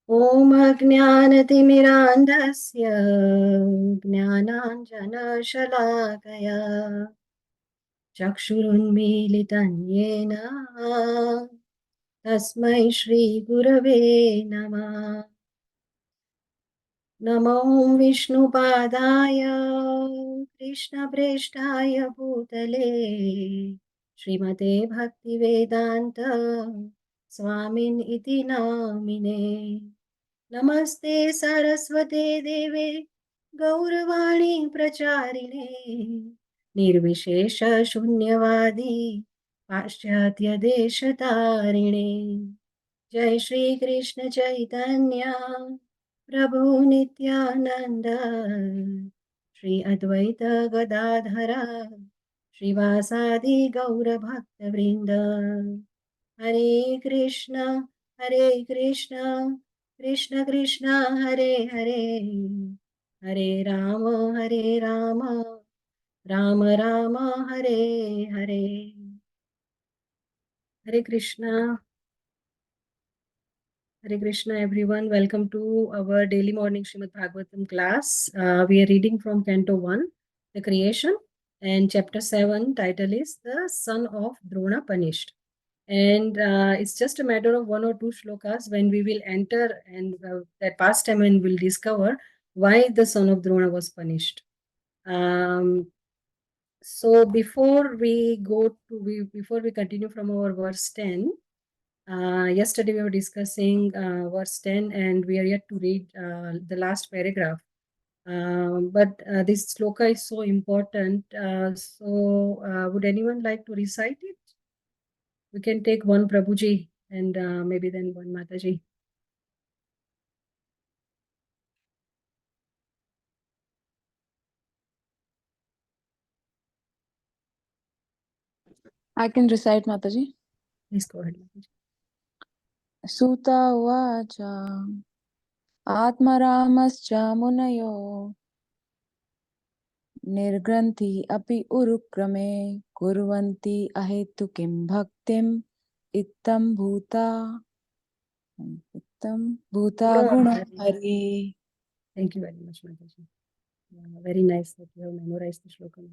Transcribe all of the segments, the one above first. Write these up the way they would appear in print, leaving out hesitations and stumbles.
ॐ अज्ञानतिमिरान्धस्य ज्ञानाञ्जनशलाकया चक्षुरुन्मीलितं येन तस्मै श्रीगुरवे नमः। नमो विष्णुपादाय कृष्णप्रेष्ठाय भूतले श्रीमते भक्तिवेदान्त स्वामिन् इति नामिने। नमस्ते सरस्वते देवे गौरवाणी प्रचारिणे निर्विशेष शून्यवादी पाश्चात्य देशतारिणे। जय श्री कृष्ण चैतन्य प्रभु नित्यानंद श्री अद्वैत गदाधर श्रीवासादि गौर भक्त वृंद। हरे कृष्ण कृष्ण कृष्ण हरे हरे, हरे Ram Ram Ram Hare Hare. Hare Krishna. Hare Krishna, everyone. Welcome to our daily morning Śrīmad-Bhāgavatam class. We are reading from Canto 1, The Creation, and Chapter 7, title is The Son of Drona Punished. And it's just a matter of one or two shlokas when we will enter and that pastime and we'll discover why the son of Drona was punished. So before we continue from our verse 10, yesterday we were discussing verse 10 and we are yet to read the last paragraph. But this sloka is so important. So would anyone like to recite it? We can take one Prabhuji and maybe then one Mataji. I can recite, Mataji. Please go ahead, Mataji. Sūta uvaca ātmārāmascha munayo nirgranthi api urukrame kurvanti ahetukim bhaktim ittam bhuta guna hari. Thank you very much, Mataji. Very nice that you have memorized the shloka.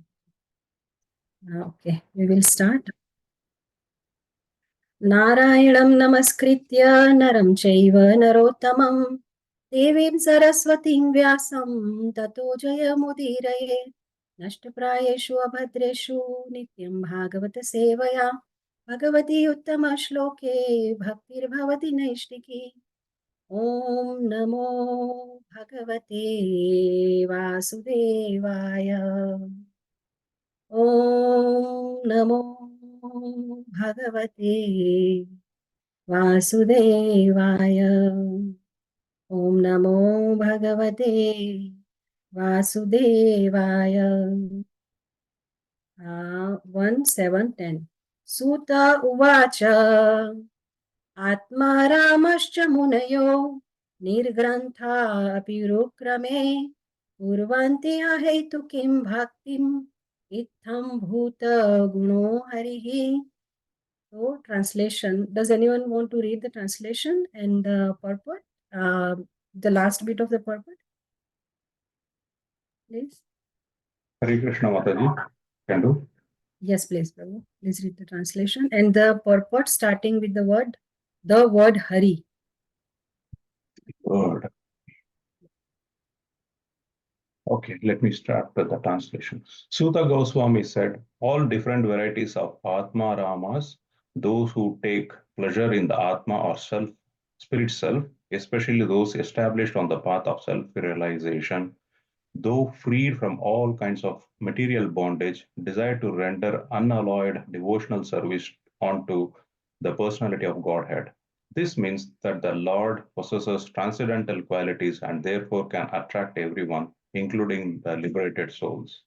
Okay, we will start. नारायणं नमस्कृत्य नरं चैव नरोत्तमं देवीं सरस्वतीं व्यासं ततो जयमुदीरये। नष्टप्रायेषु अभद्रेषु नित्यं भागवत सेवया भगवती उत्तमश्लोके भक्तिर्भवति नैष्टिकी। ॐ नमो भगवते वासुदेवाय। ॐ नमो भगवते वासुदेवाय। ॐ नमो भगवते वासुदेवाय। 1, 7, 10. सूत उवाच ātmārāmascha मुनयो निर्ग्रन्था अपि रुक्रमे कुर्वन्ति अहेतुकीं भक्तिम् इत्थं भूत गुणो हरिः. So translation, does anyone want to read the translation and the purport, the last bit of the purport, please? Hare Krishna Mataji, can do? Yes, please, Prabhu. Please read the translation and the purport starting with the word Hari. Word. Okay, let me start with the translation. Sūta Gosvāmī said, all different varieties of ātmārāmas, those who take pleasure in the ātmā or self, spirit self, especially those established on the path of self-realization, though freed from all kinds of material bondage, desire to render unalloyed devotional service unto the personality of Godhead. This means that the Lord possesses transcendental qualities and therefore can attract everyone, including the liberated souls.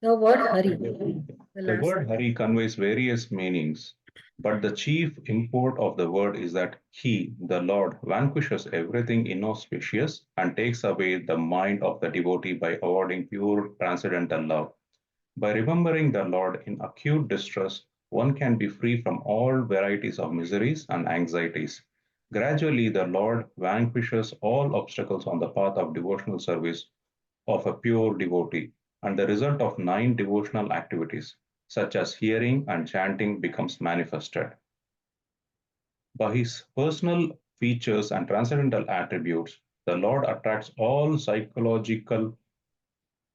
The word Hari. The word Hari conveys various meanings, but the chief import of the word is that He, the Lord, vanquishes everything inauspicious and takes away the mind of the devotee by awarding pure transcendental love. By remembering the Lord in acute distress, one can be free from all varieties of miseries and anxieties. Gradually, the Lord vanquishes all obstacles on the path of devotional service of a pure devotee, and the result of 9 devotional activities, such as hearing and chanting, becomes manifested. By his personal features and transcendental attributes, the Lord attracts all psychological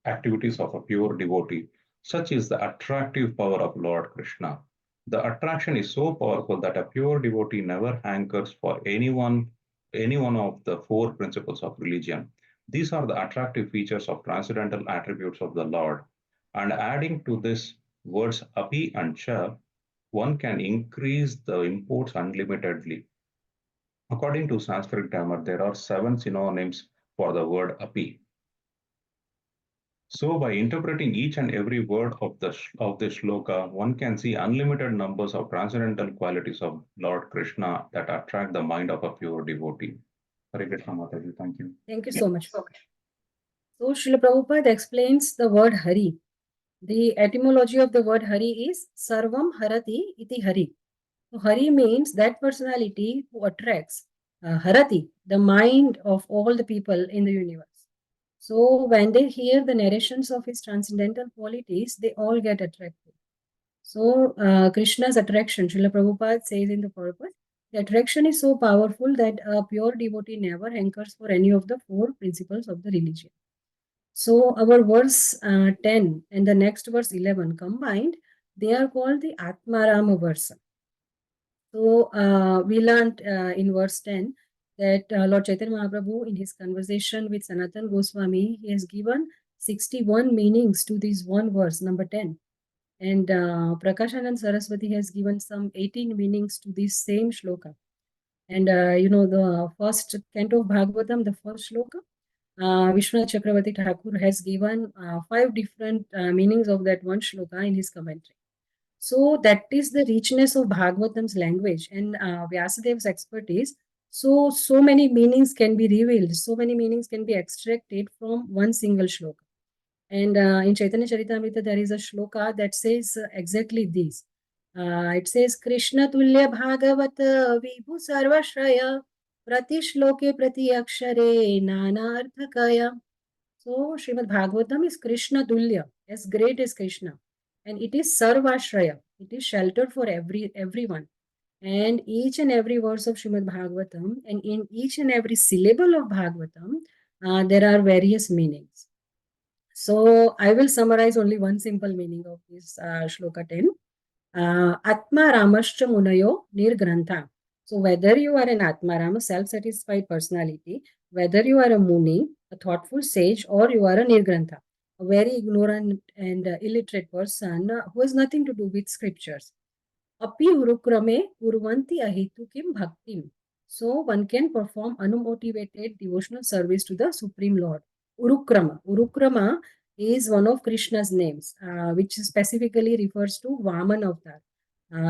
activities of a pure devotee. Such is the attractive power of Lord Krishna. The attraction is so powerful that a pure devotee never hankers for any one of the 4 principles of religion. These are the attractive features of transcendental attributes of the Lord. And adding to this words api and cha, one can increase the imports unlimitedly. According to Sanskrit grammar, there are 7 synonyms for the word api. So by interpreting each and every word of this shloka, one can see unlimited numbers of transcendental qualities of Lord Krishna that attract the mind of a pure devotee. Hare Krishna Mataji, thank you. Thank you so much. So Srila Prabhupada explains the word Hari. The etymology of the word Hari is Sarvam Harati iti Hari. So Hari means that personality who attracts Harati, the mind of all the people in the universe. So when they hear the narrations of his transcendental qualities, they all get attracted. So Krishna's attraction, Srila Prabhupada says in the purpose, the attraction is so powerful that a pure devotee never hankers for any of the 4 principles of the religion. So our verse 10 and the next verse 11 combined, they are called the ātmārāmas versa. So we learned in verse 10 that Lord Chaitanya Mahaprabhu, in his conversation with Sanatana Gosvāmī, he has given 61 meanings to this one verse, number 10. And Prakashanand Saraswati has given some 18 meanings to this same shloka. And the first canto of Bhagavatam, the first shloka, Vishwanath Chakravarti Thakur has given 5 different meanings of that one shloka in his commentary. So that is the richness of Bhagavatam's language and Vyasadeva's expertise. So many meanings can be revealed, so many meanings can be extracted from one single shloka. And in Chaitanya Charitamritha, there is a shloka that says exactly this. It says, Krishna Tulya Bhagavata Vibhu Sarvashraya Prati Shloke Prati Akshare Nana Arthakaya. So Srīmad-Bhāgavatam is Krishna Tulya, as great as Krishna. And it is Sarvashraya. It is sheltered for everyone. And each and every verse of Srīmad-Bhāgavatam and in each and every syllable of Bhagavatam, there are various meanings. So I will summarize only one simple meaning of this shloka 10. ātmārāmascha munayo nirgrantha. So whether you are an ātmārāma, self-satisfied personality, whether you are a muni, a thoughtful sage, or you are a nirgrantha, a very ignorant and illiterate person who has nothing to do with scriptures. Api urukrame kurvanti ahitukim bhaktim. So one can perform unmotivated devotional service to the Supreme Lord. Urukrama. Urukrama is one of Krishna's names, which specifically refers to Vaman avatar.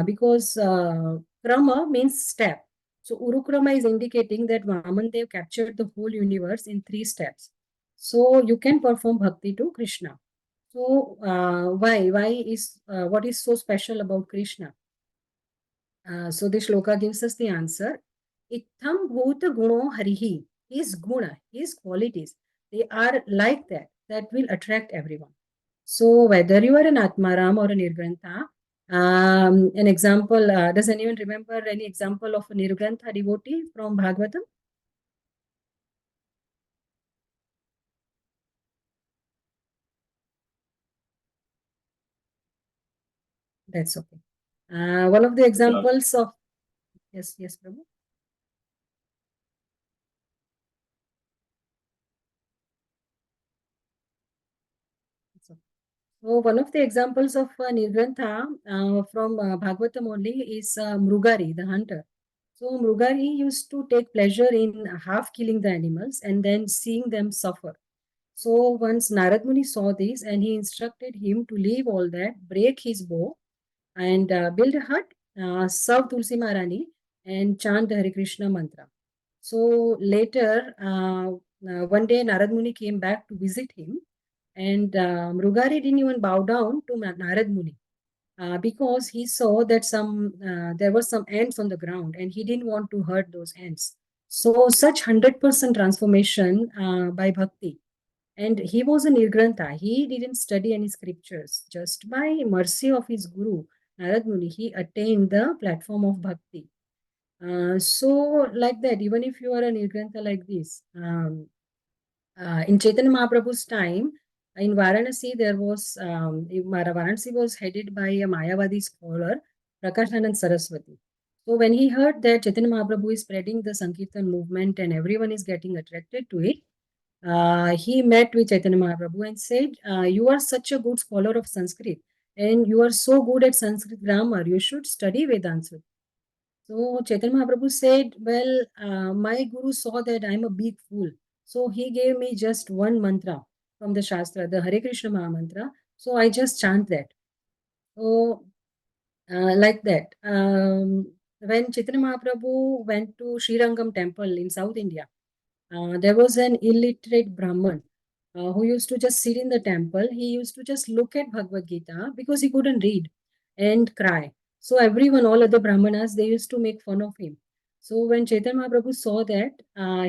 Because Krama means step. So Urukrama is indicating that Vaman Dev captured the whole universe in 3 steps. So you can perform bhakti to Krishna. So what is so special about Krishna? So the shloka gives us the answer. Itham bhuta guno harihi. His guna, his qualities, they are like that will attract everyone. So whether you are an ātmārāma or a nirgrantha, an example, does anyone remember any example of a nirgrantha devotee from Bhagavatam? That's okay. One of the examples of, yes, Prabhu. So one of the examples of nirgrantha from Bhagavatam only is Mrugari, the hunter. So Mrugari used to take pleasure in half killing the animals and then seeing them suffer. So once Narad Muni saw this and he instructed him to leave all that, break his bow and build a hut, serve Tulsi Maharani and chant the Hare Krishna mantra. So later, one day Narad Muni came back to visit him and Mrugari didn't even bow down to Narad Muni. because he saw that there were some ants on the ground and he didn't want to hurt those ants. So such 100% transformation by bhakti. And he was a Nirgrantha. He didn't study any scriptures. Just by mercy of his guru, Narad Muni, he attained the platform of bhakti. So like that, even if you are a Nirgrantha like this, in Chaitanya Mahaprabhu's time, in Varanasi, Varanasi was headed by a Mayavadi scholar, Prakashanand Saraswati. So when he heard that Chaitanya Mahaprabhu is spreading the Sankirtan movement and everyone is getting attracted to it, he met with Chaitanya Mahaprabhu and said, you are such a good scholar of Sanskrit and you are so good at Sanskrit grammar, you should study Vedanta. So Chaitanya Mahaprabhu said, well, my guru saw that I'm a big fool. So he gave me just one mantra from the Shastra, the Hare Krishna Maha Mantra. So I just chant that. So like that. When Chaitanya Mahaprabhu went to Srirangam temple in South India, there was an illiterate Brahman who used to just sit in the temple. He used to just look at Bhagavad Gita because he couldn't read and cry. So everyone, all other Brahmanas, they used to make fun of him. So when Chaitanya Mahaprabhu saw that,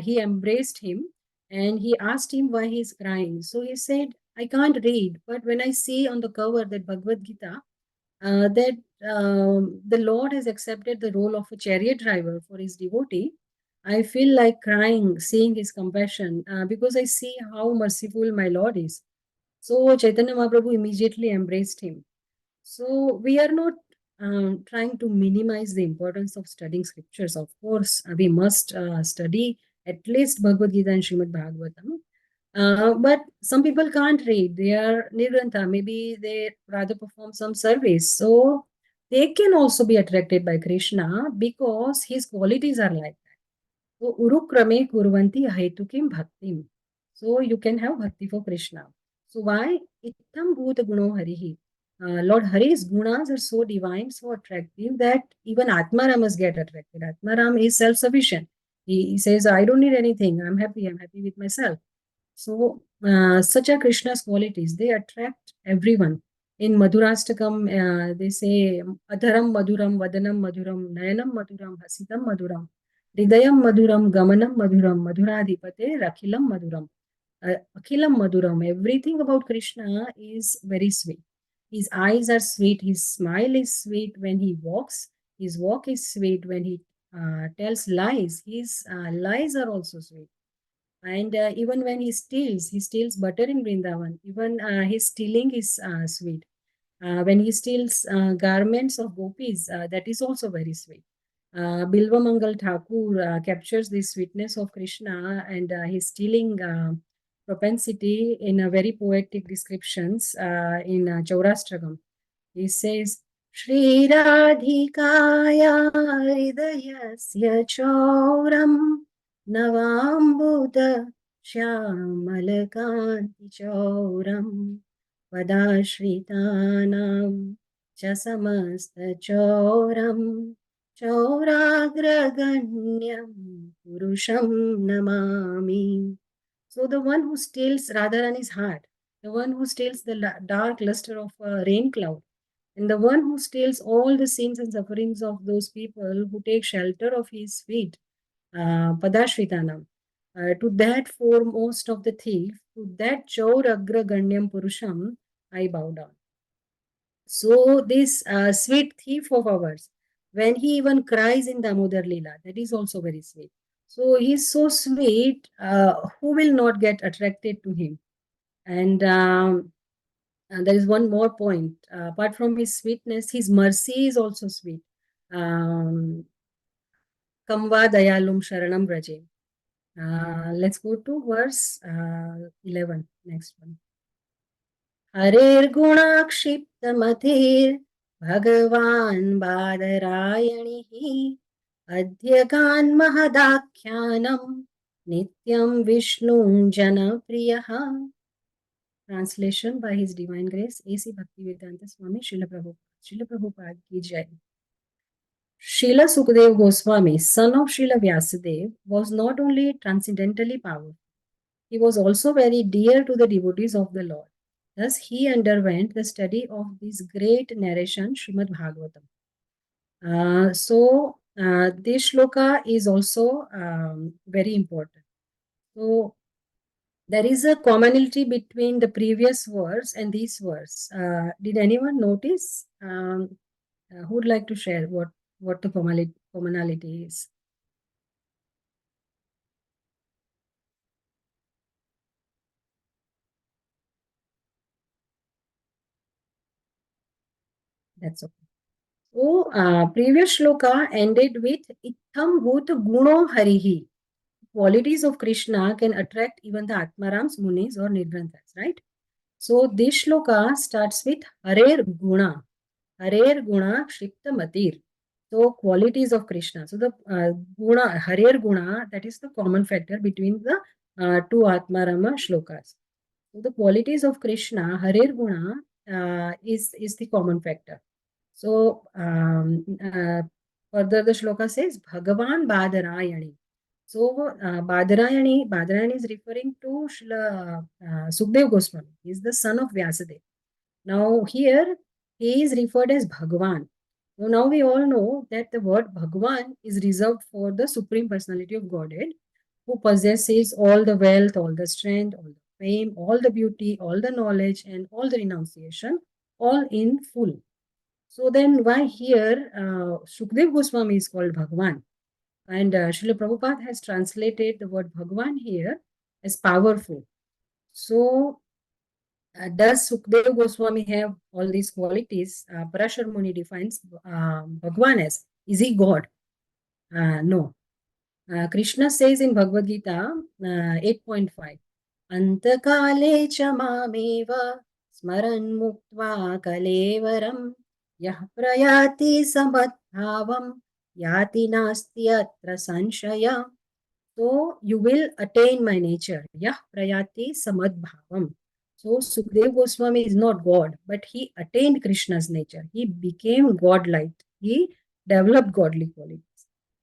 he embraced him and he asked him why he's crying. So he said, I can't read, but when I see on the cover that Bhagavad Gita, that the Lord has accepted the role of a chariot driver for his devotee, I feel like crying, seeing his compassion, because I see how merciful my Lord is. So Chaitanya Mahaprabhu immediately embraced him. So we are not trying to minimize the importance of studying scriptures. Of course, we must study at least Bhagavad Gita and Srīmad-Bhāgavatam. But some people can't read. They are Nirgrantha. Maybe they rather perform some service. So they can also be attracted by Krishna because his qualities are like that. So urukrame kurvanti ahetukim bhaktim. So you can have bhakti for Krishna. So why? Ittam bhuta guno harihi. Lord Hari's gunas are so divine, so attractive that even ātmārāmas get attracted. Ātmārāma is self-sufficient. He says, I don't need anything. I'm happy with myself. So such are Krishna's qualities. They attract everyone. In Madhurastakam, they say, Adharam Madhuram, Vadanam Madhuram, Nayanam Madhuram, Hasitam Madhuram, Hridayam Madhuram, Gamanam Madhuram, Madhuradhipate, Rakhilam Madhuram. Akhilam Madhuram. Everything about Krishna is very sweet. His eyes are sweet. His smile is sweet when he walks. His walk is sweet when he tells lies. His lies are also sweet. And even when he steals butter in Vrindavan. Even his stealing is sweet. When he steals garments of gopis, that is also very sweet. Bilva Mangal Thakur captures the sweetness of Krishna and his stealing propensity in a very poetic descriptions in Chaurashtragam. He says, Shri Radhikaya Hridayasya Chauram Navambuddha Shyamalkanti Chauram Padashritanam Chasamasta Chauram Chauragraganyam Purusham Namami. So the one who steals Radharani's heart, the one who steals the dark luster of a rain cloud, and the one who steals all the sins and sufferings of those people who take shelter of his feet, Padashritanam. To that foremost of the thief, to that Chaur Agra Ganyam Purusham, I bow down. So this sweet thief of ours, when he even cries in Damodar Lila, that is also very sweet. So he's so sweet, who will not get attracted to him? And there is one more point. Apart from his sweetness, his mercy is also sweet. Kamva Dayalum Sharanam Vraje. Let's go to verse 11. Next one. Harirgunakshiптamathir Bhagavan Badarayanihi Adhyagan Mahadakhyanam Nityam Vishnu Janapriyaha. Translation by His Divine Grace, A.C. Bhaktivedanta Swami Śrīla Prabhupada. Śrīla Prabhupada ki jai. Śrīla Śukadeva Gosvāmī, son of Śrīla Vyāsadeva, was not only transcendentally powerful, he was also very dear to the devotees of the Lord. Thus, he underwent the study of this great narration, Śrīmad-Bhāgavatam. This shloka is also very important. So, there is a commonality between the previous verse and this verse. Did anyone notice? Who would like to share what the commonality is? That's okay. So, previous shloka ended with Itham Bhut Guno Harihi. Qualities of Krishna can attract even the ātmārāmas, munis, or nirgranthas, right? So, this shloka starts with Harer Guna. Harer Guna Kshipta Matir. So, qualities of Krishna. So, the Guna, Harer Guna, that is the common factor between the two ātmārāma shlokas. So, the qualities of Krishna, Harer Guna, is the common factor. So, further the shloka says, Bhagavan Badarayani. So, Badarayani is referring to Śrīla Śukadeva Gosvāmī. He is the son of Vyāsadeva. Now, here, he is referred as Bhagavan. So, now we all know that the word Bhagavan is reserved for the Supreme Personality of Godhead, who possesses all the wealth, all the strength, all the fame, all the beauty, all the knowledge, and all the renunciation, all in full. So then why here Śukadeva Gosvāmī is called Bhagavan? And Srila Prabhupada has translated the word Bhagavan here as powerful. So does Śukadeva Gosvāmī have all these qualities? Parashar Muni defines Bhagavan as, is he God? No. Krishna says in Bhagavad Gita 8.5, Antakale cha mameva smaran muktva kalevaram yah prayati samadbhavam yati nasti atra sanshaya. So you will attain my nature. Yah prayati samadbhavam. So Śukadeva Gosvāmī is not God, but he attained Krishna's nature. He became godlike. He developed godly qualities.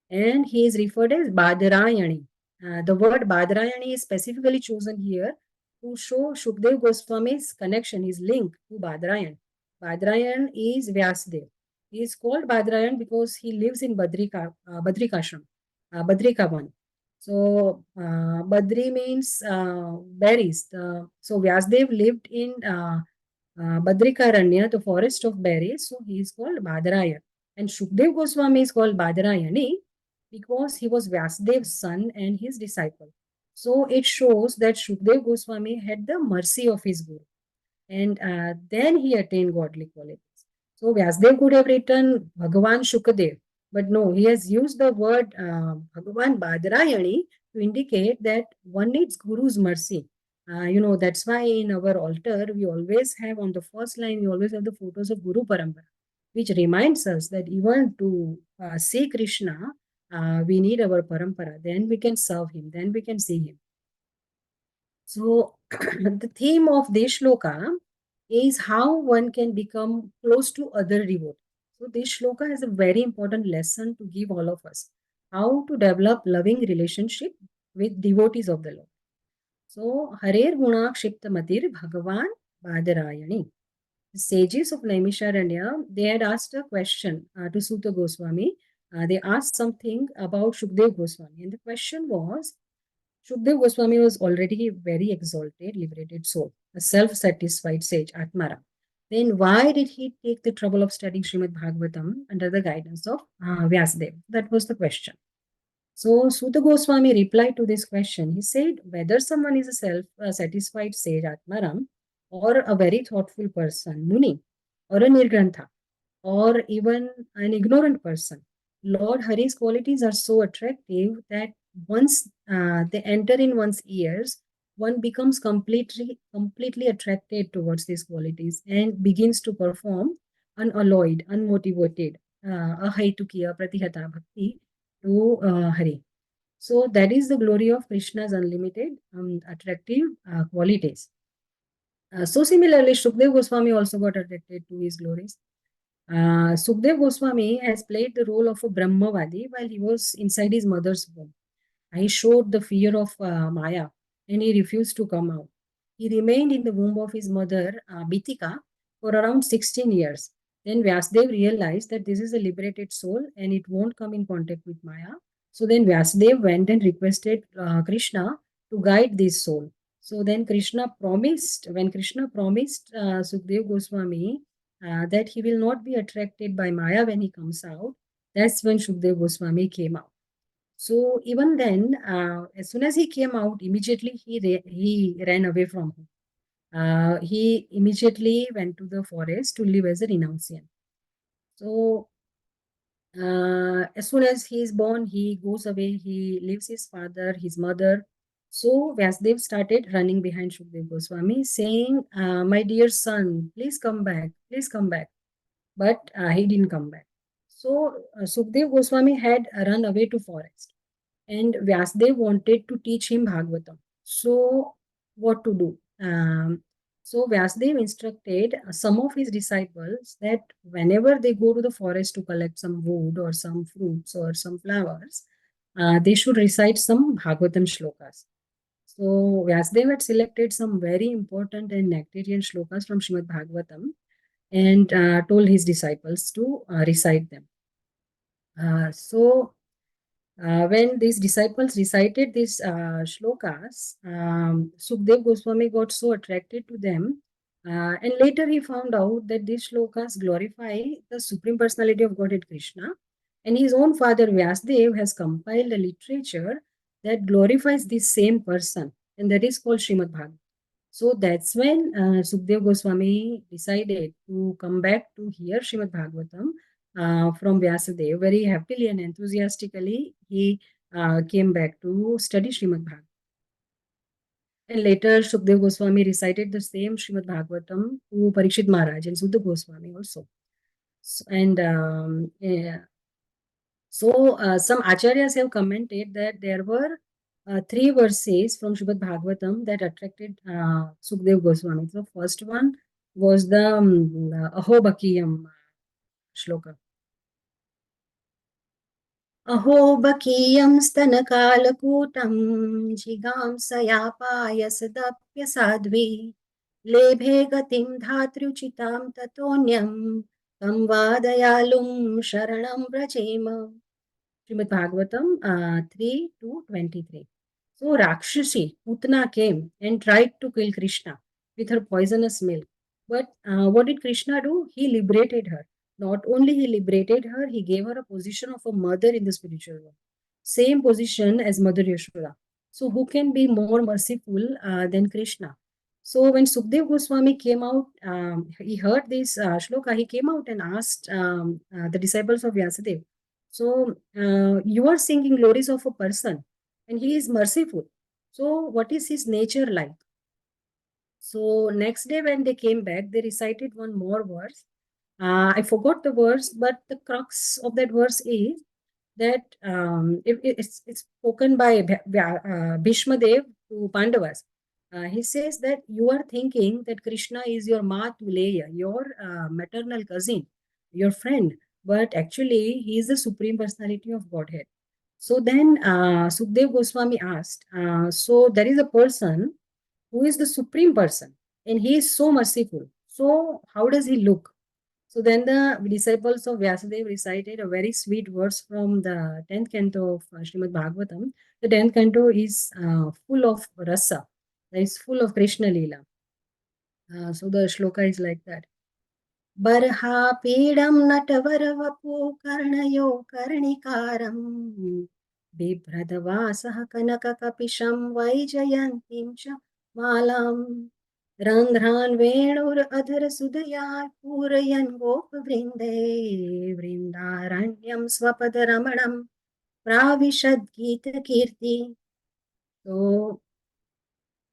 And he is referred as Badarayani. The word Badarayani is specifically chosen here to show Śukadeva Gosvāmī's connection, his link to Badarayan. Badarayan is Vyāsadeva. He is called Badarayan because he lives in Badrikashram, Badrikavan. So, Badri means berries. So, Vyāsadeva lived in Badrikaranya, the forest of berries. So, he is called Badarayan. And Śukadeva Gosvāmī is called Badarayani because he was Vyasadeva's son and his disciple. So it shows that Śukadeva Gosvāmī had the mercy of his guru. And then he attained godly qualities. So Vyasadeva could have written Bhagavan Shukadeva, but no, he has used the word Bhagavan Badarayani to indicate that one needs Guru's mercy. That's why in our altar, we always have on the first line, we always have the photos of Guru Parampara, which reminds us that even to see Krishna, we need our parampara. Then we can serve him. Then we can see him. So the theme of this shloka is how one can become close to other devotees. So this shloka has a very important lesson to give all of us. How to develop loving relationship with devotees of the Lord. So Harer Guna Kshipta Matir Bhagavan Badarayani. The sages of Naimisharanya, they had asked a question to Sūta Gosvāmī. They asked something about Śukadeva Gosvāmī. And the question was, Śukadeva Gosvāmī was already a very exalted, liberated soul, a self-satisfied sage, ātmārāmas. Then why did he take the trouble of studying Srīmad-Bhāgavatam under the guidance of Vyāsadeva? That was the question. So Sūta Gosvāmī replied to this question. He said, whether someone is a self-satisfied sage, ātmārāmas, or a very thoughtful person, muni, or a nirgrantha, or even an ignorant person, Lord Hari's qualities are so attractive that once they enter in one's ears, one becomes completely attracted towards these qualities and begins to perform unalloyed, unmotivated, ahaitukiya pratihata bhakti to Hari. So that is the glory of Krishna's unlimited attractive qualities. So similarly, Śukadeva Gosvāmī also got attracted to his glories. Śukadeva Gosvāmī has played the role of a Brahmavadi while he was inside his mother's womb. He showed the fear of Maya and he refused to come out. he remained in the womb of his mother, Bitika, for around 16 years. Then Vyasadeva realized that this is a liberated soul and it won't come in contact with Maya. So then Vyasadeva went and requested Krishna to guide this soul. So then Krishna promised, when Krishna promised Sukadeva Gosvāmī that he will not be attracted by Maya when he comes out, that's when Sukadeva Gosvāmī came out. So even then, as soon as he came out, immediately he ran away from home. He immediately went to the forest to live as a renunciant. So as soon as he is born, he goes away, he leaves his father, his mother. So Vyasadeva started running behind Sukadeva Gosvāmī, saying, my dear son, please come back, please come back. But he didn't come back. So Sukadeva Gosvāmī had run away to forest. And Vyasadeva wanted to teach him Bhagavatam. So what to do? So Vyasadeva instructed some of his disciples that whenever they go to the forest to collect some wood or some fruits or some flowers, they should recite some Bhagavatam shlokas. So Vyasadeva had selected some very important and nectarian shlokas from Srīmad-Bhāgavatam and told his disciples to recite them. When these disciples recited these shlokas, Sukadeva Gosvāmī got so attracted to them, and later he found out that these shlokas glorify the Supreme Personality of Godhead Krishna, and his own father Vyasadeva has compiled a literature that glorifies this same person, and that is called Śrīmad-Bhāgavatam. So that's when Sukadeva Gosvāmī decided to come back to hear Śrīmad-Bhāgavatam from Vyasadeva. Very happily and enthusiastically, he came back to study Srīmad-Bhāgavatam. And later, Sukadeva Gosvāmī recited the same Srīmad-Bhāgavatam to Parikshit Maharaj and Sūta Gosvāmī also. So some acharyas have commented that there were 3 verses from Srīmad-Bhāgavatam that attracted Sukadeva Gosvāmī. The first one was the Aho Bakiyam shloka. Aho bakiyam stanakalakutam jigamsayapayasadapya sadvi lebhe gatim dhatruchitam tatonyam tam vadayalum sharanam vrajema. Srīmad-Bhāgavatam 3:23. So Rakshasi, Putna, came and tried to kill Krishna with her poisonous milk. But what did Krishna do? He liberated her. Not only he liberated her, he gave her a position of a mother in the spiritual world. Same position as Mother Yashoda. So who can be more merciful than Krishna? So when Sukadeva Gosvāmī came out, he heard this shloka, he came out and asked the disciples of Vyasadeva, so you are singing glories of a person and he is merciful. So what is his nature like? So next day when they came back, they recited one more verse. I forgot the verse, but the crux of that verse is that it's spoken by Bhishma Dev to Pandavas. He says that you are thinking that Krishna is your Matuleya, your maternal cousin, your friend, but actually he is the Supreme Personality of Godhead. So then Sukadeva Gosvāmī asked, so there is a person who is the Supreme Person and he is so merciful. So how does he look? So then the disciples of Vyasadeva recited a very sweet verse from the 10th canto of Śrīmad-Bhāgavatam. The 10th canto is full of rasa, that is full of Krishna Lila. So the shloka is like that. Barha pedam natavaravapu karnayo karnikaram bibhradavasah kanakakapisham vaijayantim cha malam randhran venur adhar sudaya purayan gopavrinde vrindaranyam swapadaramanam pravishad gita kirti. So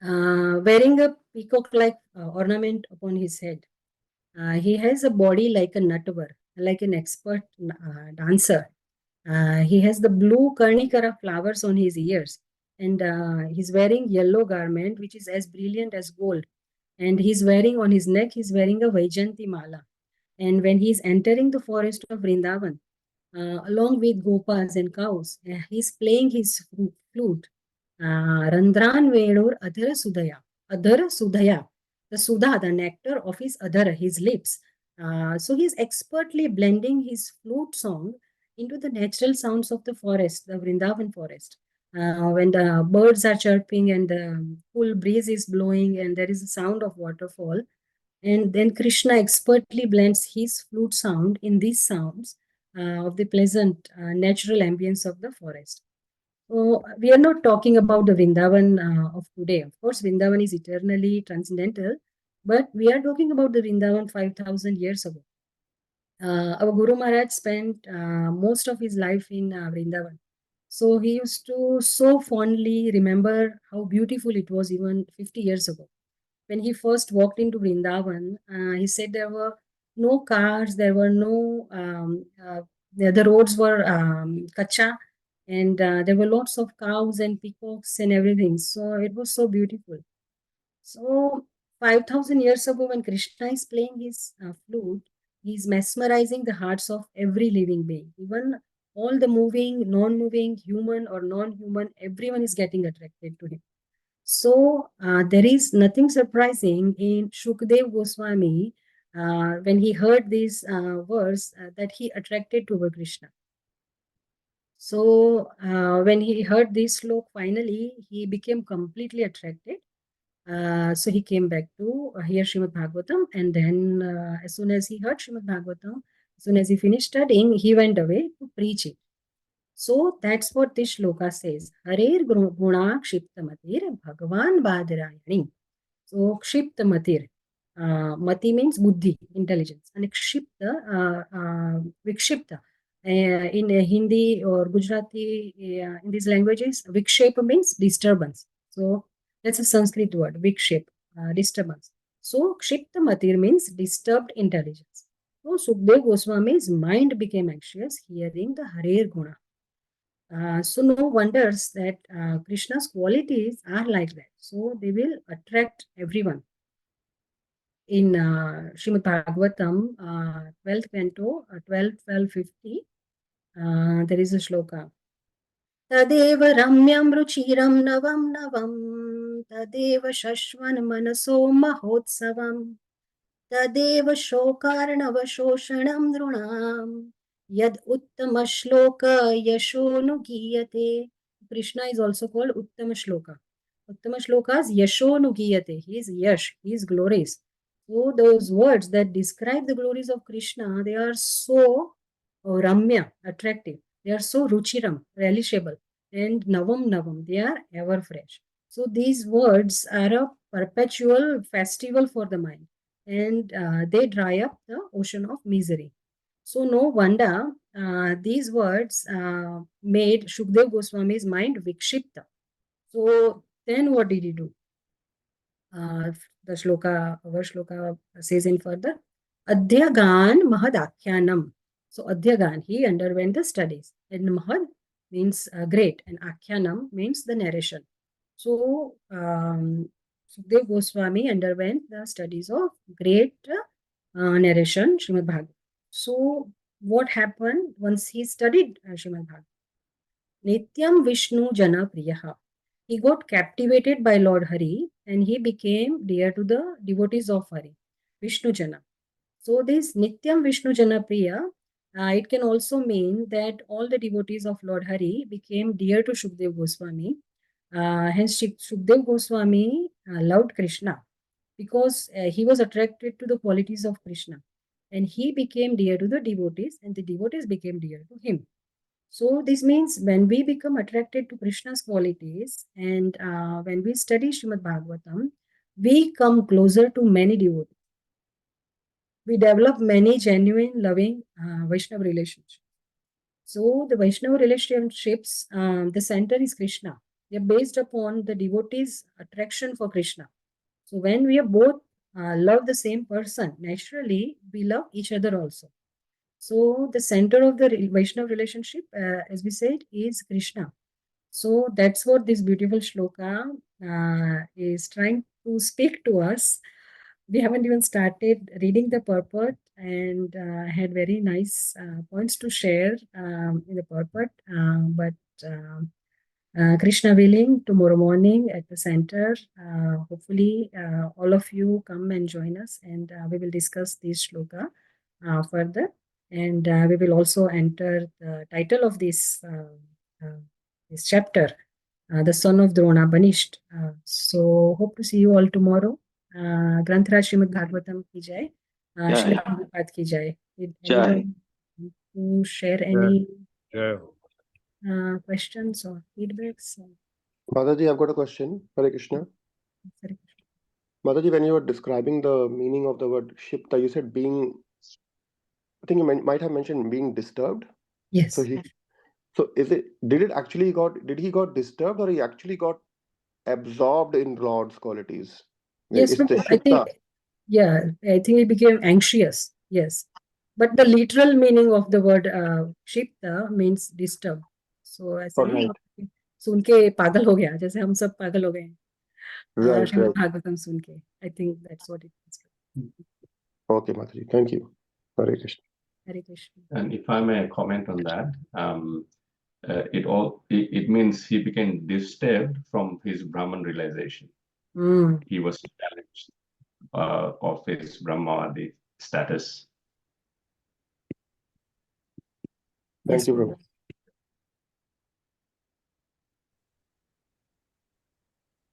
wearing a peacock-like ornament upon his head. He has a body like a natavar, like an expert dancer. He has the blue karnikara flowers on his ears, and he's wearing yellow garment which is as brilliant as gold. And he's wearing on his neck, he's wearing a Vaijayanti mala. And when he's entering the forest of Vrindavan, along with gopas and cows, he's playing his flute. Randran Venur Adhara Sudaya. Adhara Sudhaya, the Sudha, the nectar of his Adhara, his lips. So he's expertly blending his flute song into the natural sounds of the forest, the Vrindavan forest. When the birds are chirping and the cool breeze is blowing and there is a sound of waterfall, and then Krishna expertly blends his flute sound in these sounds of the pleasant natural ambience of the forest. So we are not talking about the Vrindavan of today. Of course, Vrindavan is eternally transcendental, but we are talking about the Vrindavan 5,000 years ago. Our Guru Maharaj spent most of his life in Vrindavan. So he used to so fondly remember how beautiful it was even 50 years ago. When he first walked into Vrindavan, he said there were no cars, there were no, the roads were kacha, and there were lots of cows and peacocks and everything. So it was so beautiful. So 5,000 years ago, when Krishna is playing his flute, he's mesmerizing the hearts of every living being. Even all the moving, non-moving, human or non-human, everyone is getting attracted to him. So there is nothing surprising in Shukadeva Gosvāmī when he heard this verse that he attracted to Krishna. So when he heard this sloka, finally he became completely attracted. So he came back to hear Srīmad-Bhāgavatam, and then as soon as he heard Srīmad-Bhāgavatam, as soon as he finished studying, he went away to preach it. So that's what this shloka says. Harer guna kshiptamatir bhagavan badarayani. So kshiptamatir. Mati means buddhi, intelligence. And kshipta, vikshipta. In Hindi or Gujarati, in these languages, vikshepa means disturbance. So that's a Sanskrit word, vikshep, disturbance. So kshiptamatir means disturbed intelligence. So Shukadeva Gosvami's mind became anxious hearing the Harer guna. So no wonders that Krishna's qualities are like that. So they will attract everyone. In Śrīmad-Bhāgavatam, 12th canto, 12:50, there is a shloka. Tadev ramyam ruchiram navam navam, tadev shashvan manaso mahotsavam, tadev shokarnava shoshanam drunam, yad uttama shloka yashonu giyate. Krishna is also called Uttama Shloka. Uttama Shlokas yashonu giyate. He is yash, he is glorious. So those words that describe the glories of Krishna, they are so ramya, attractive. They are so ruchiram, relishable. And navam navam, they are ever fresh. So these words are a perpetual festival for the mind. And they dry up the ocean of misery. So no wonder these words made Shukadeva Goswami's mind vikshipta. So then what did he do? The shloka, our shloka says in further, Adhyagan Mahadakhyanam. So Adhyagan, he underwent the studies. And Mahad means great, and Akhyanam means the narration. So Shukadeva Gosvami underwent the studies of great narration, Srīmad-Bhāgavatam. So what happened once he studied Srīmad-Bhāgavatam? Nityam Vishnu Jana Priyaha. He got captivated by Lord Hari and he became dear to the devotees of Hari, Vishnu Jana. So this Nityam Vishnu Jana Priya, it can also mean that all the devotees of Lord Hari became dear to Shukadeva Gosvami. Hence Shukadeva Gosvami loved Krishna because he was attracted to the qualities of Krishna. And he became dear to the devotees and the devotees became dear to him. So this means when we become attracted to Krishna's qualities and when we study Śrīmad-Bhāgavatam, we come closer to many devotees. We develop many genuine, loving Vaishnava relationships. So the Vaishnava relationships, the center is Krishna. They are based upon the devotee's attraction for Krishna. So when we are both love the same person, naturally we love each other also. So the center of the Vaishnava relationship, as we said, is Krishna. So that's what this beautiful shloka is trying to speak to us. We haven't even started reading the purport and had very nice points to share in the purport. But Krishna willing, tomorrow morning at the center, hopefully all of you come and join us, and we will discuss this shloka further, and we will also enter the title of this chapter, the son of Drona banished. So hope to see you all tomorrow. Granthra Srīmad-Bhāgavatam ki jai. Śrīla Prabhupada ki jai. Did anyone want to share any questions or feedbacks? Mataji, I've got a question. Hare Krishna. Hare Krishna. Mataji, when you were describing the meaning of the word shipta, you said being, I think you might have mentioned being disturbed. Yes. So did he got disturbed, or he actually got absorbed in Lord's qualities? Yes, It's the I think, shipta. I think he became anxious. Yes. But the literal meaning of the word shipta means disturbed. So ऐसे नहीं Right. सुन के पागल हो गया, जैसे हम सब पागल हो गए Right, श्रीमद् right. भागवतम सुन के. I think that's what it is. Okay, Mataji. Thank you. Hare Krishna. Hare Krishna. And if I may comment on that, it means he became disturbed from his Brahman realization. He was challenged of his Brahmavadi status. Thank you, Prabhu.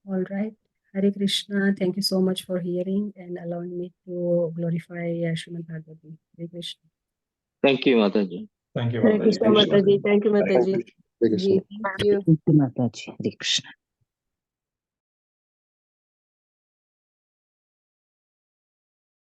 All right. Hare Krishna. Thank you so much for hearing and allowing me to glorify Śrīmad-Bhāgavatam. Hare Krishna. Thank you, Mataji. Thank you, Hare Mataji. Krishna, Mataji. Thank you, Mataji. Hare Krishna. Thank you. Mataji. Hare Krishna.